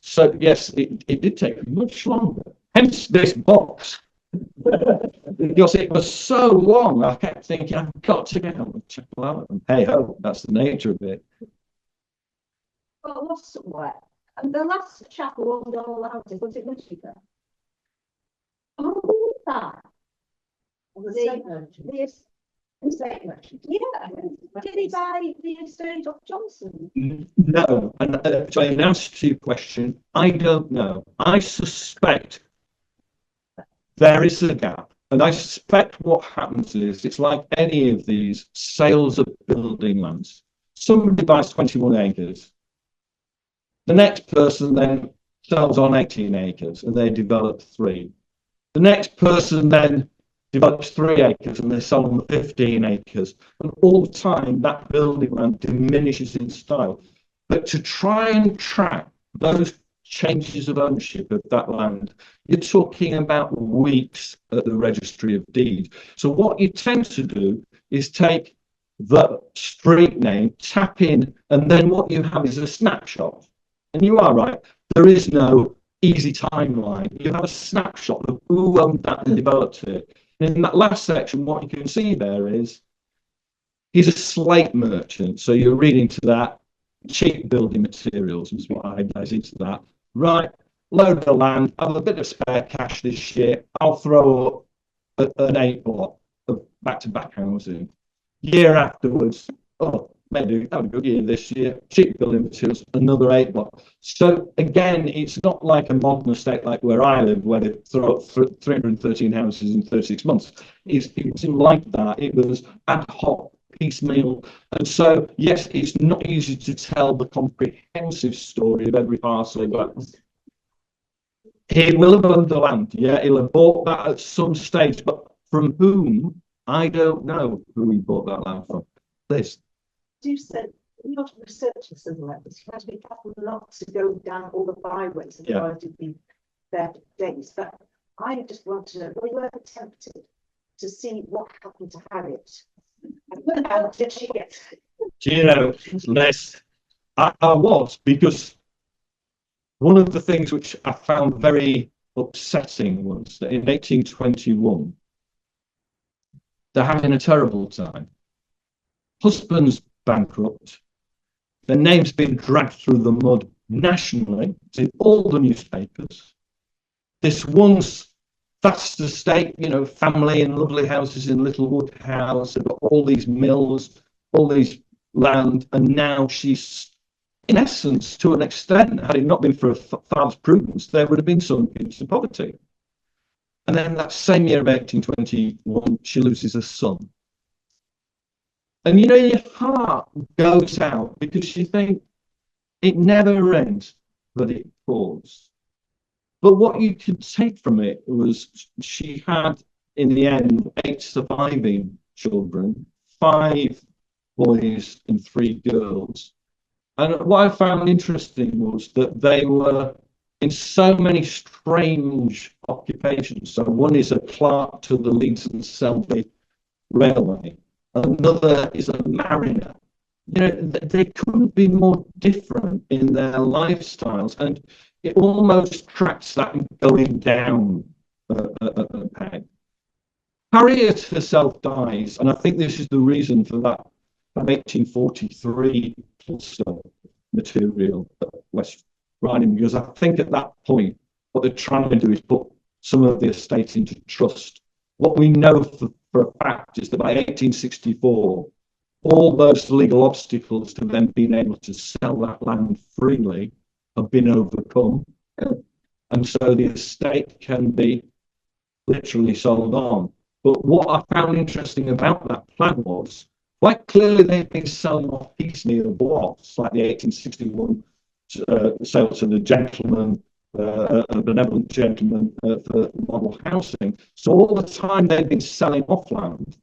so yes, it did take much longer. Hence this box. Because it was so long, I kept thinking, I've got to get on and check it out. And hey ho, that's the nature of it. Got lost somewhere. And the last chap who owned all the houses, was it Michigan? Oh, who was that? The estate merchant. The estate merchant. Yeah. Did he buy the estate of Johnson? No. And so in answer to your question, I don't know. I suspect there is a gap. And I suspect what happens is, it's like any of these sales of building lands. Somebody buys 21 acres. The next person then sells on 18 acres and they develop 3. The next person then develops 3 acres and they sell on 15 acres. And all the time that building land diminishes in style. But to try and track those changes of ownership of that land, you're talking about weeks at the registry of deeds. So what you tend to do is take the street name, tap in, and then what you have is a snapshot. And you are right, there is no easy timeline. You have a snapshot of who owned that and developed it. And in that last section, what you can see there is he's a slate merchant. So you're reading to that cheap building materials is what I goes into that. Right, load of land, have a bit of spare cash this year. I'll throw up an 8 block of back-to-back housing. Year afterwards, oh, maybe have a good year this year. Cheap building materials, another 8 block. So again, it's not like a modern estate like where I live, where they throw up 313 houses in 36 months. It wasn't like that. It was ad hoc, piecemeal. And so, yes, it's not easy to tell the comprehensive story of every parcel, but he will have owned the land. Yeah, he'll have bought that at some stage, but from whom? I don't know who he bought that land from. Liz. You said a lot of research is something like this. You have to be careful not to go down all the byways and try to be there for days. But I just want to know, were you ever tempted to see what happened to Harriet? And how did she get? Do you know, Les, I was, because one of the things which I found very upsetting was that in 1821, they're having a terrible time. Husband's bankrupt. Their name's been dragged through the mud nationally. It's in all the newspapers. This once vast estate, you know, family and lovely houses in Littlewood House, they've got all these mills, all these land, and now she's, in essence, to an extent, had it not been for her father's prudence, there would have been sunk into poverty. And then that same year of 1821, she loses a son. And you know, your heart goes out because you think it never ends, but it falls. But what you could take from it was she had, in the end, 8 surviving children, 5 boys and 3 girls. And what I found interesting was that they were in so many strange occupations. So one is a clerk to the Leeds and Selby Railway. Another is a mariner. You know, they couldn't be more different in their lifestyles, and it almost tracks that going down a peg. Harriet herself dies, and I think this is the reason for that 1843 material at West Riding, because I think at that point what they're trying to do is put some of the estate into trust. What we know for a fact is that by 1864, all those legal obstacles to them being able to sell that land freely have been overcome. And so the estate can be literally sold on. But what I found interesting about that plan was, quite clearly they've been selling off piecemeal blocks, like the 1861 sale to the gentleman, a benevolent gentleman for model housing. So all the time they've been selling off land,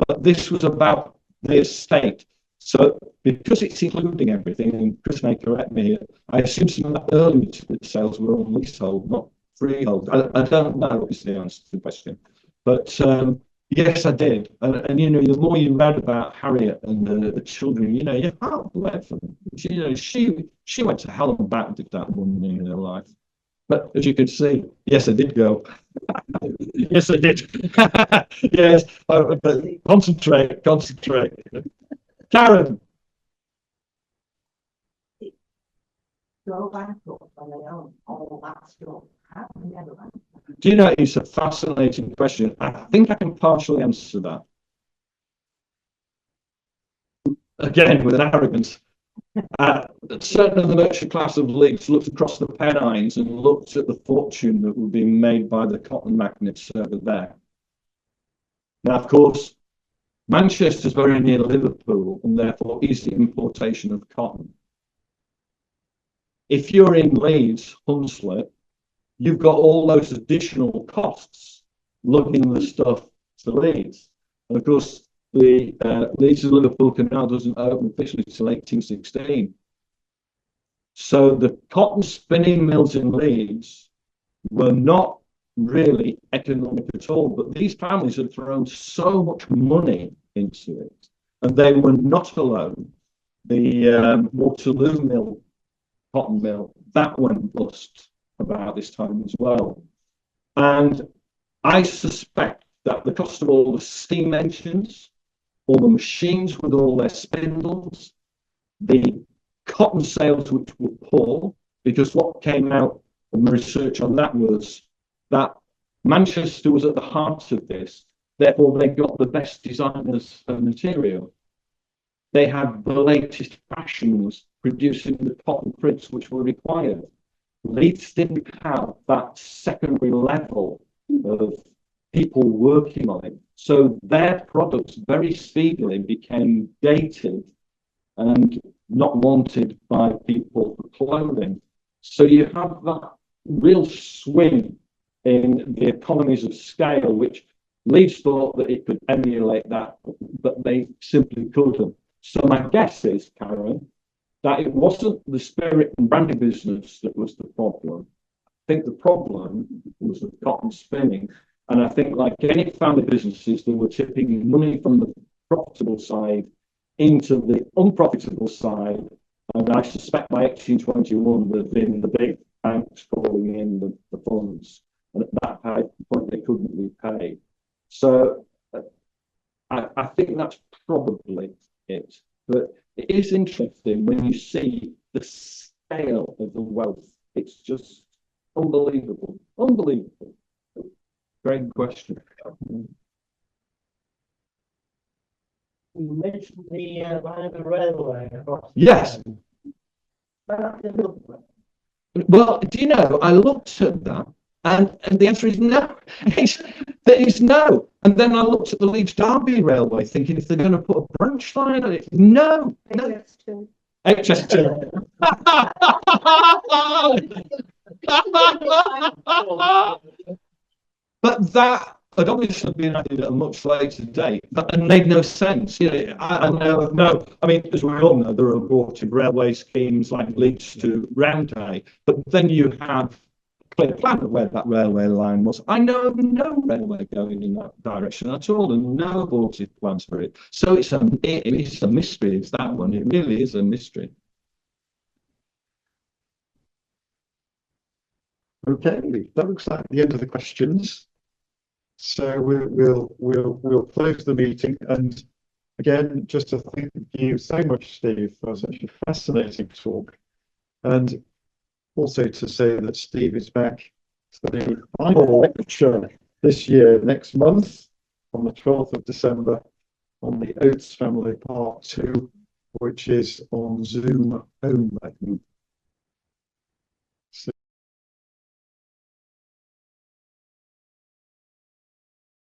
but this was about the estate. So because it's including everything, and Chris may correct me, I assume some of the early sales were on leasehold, not freehold. I don't know is the answer to the question. But yes, I did. And you know, the more you read about Harriet and the children, you know, you can't believe them. You know, she went to hell and back with that woman in her life. But as you can see, yes, I did go. Yes, I did. Yes, but concentrate. Karen. Go bankrupt on their own, all that stuff. How can you ever Do you know, it's a fascinating question. I think I can partially answer that. Again, with an arrogance. Certain of the merchant class of Leeds looked across the Pennines and looked at the fortune that would be made by the cotton magnates over there. Now, of course, Manchester is very near Liverpool and therefore easy importation of cotton. If you're in Leeds, Hunslet, you've got all those additional costs lugging the stuff to Leeds. And of course, the Leeds to Liverpool Canal doesn't open officially until 1816. So the cotton spinning mills in Leeds were not really economic at all, but these families had thrown so much money into it, and they were not alone. The Waterloo mill, cotton mill, that went bust about this time as well. And I suspect that the cost of all the steam engines, all the machines with all their spindles, the cotton sales which were poor, because what came out from the research on that was that Manchester was at the heart of this, therefore they got the best designers of material. They had the latest fashions producing the cotton prints which were required. Leeds didn't have that secondary level of people working on it. So their products very speedily became dated and not wanted by people for clothing. So you have that real swing in the economies of scale, which Leeds thought that it could emulate that, but they simply couldn't. So my guess is, Karen, that it wasn't the spirit and brandy business that was the problem. I think the problem was the cotton spinning. And I think, like any family businesses, they were tipping money from the profitable side into the unprofitable side. And I suspect by 1821, there'd been the big banks calling in the funds. And at that point, they couldn't repay. So I think that's probably it. But it is interesting when you see the scale of the wealth. It's just unbelievable. Unbelievable. Great question. You mentioned the line of the railway. Yes. Well, do you know, I looked at that and the answer is no. There is no. And then I looked at the Leeds Derby Railway thinking if they're going to put a branch line on it. No. HS2. HS2. But that had obviously been added at a much later date and made no sense. You know, I know. I mean, as we all know, there are aborted railway schemes like Leeds to Roundhay, but then you have a clear plan of where that railway line was. I know of no railway going in that direction at all, and no aborted plans for it. So it's a mystery. It's that one. It really is a mystery. Okay, that looks like the end of the questions. So we'll close the meeting, and again, just to thank you so much, Steve, for such a fascinating talk, and also to say that Steve is back for the final lecture this year, next month, on the 12th of December, on the Oates Family Part 2, which is on Zoom only.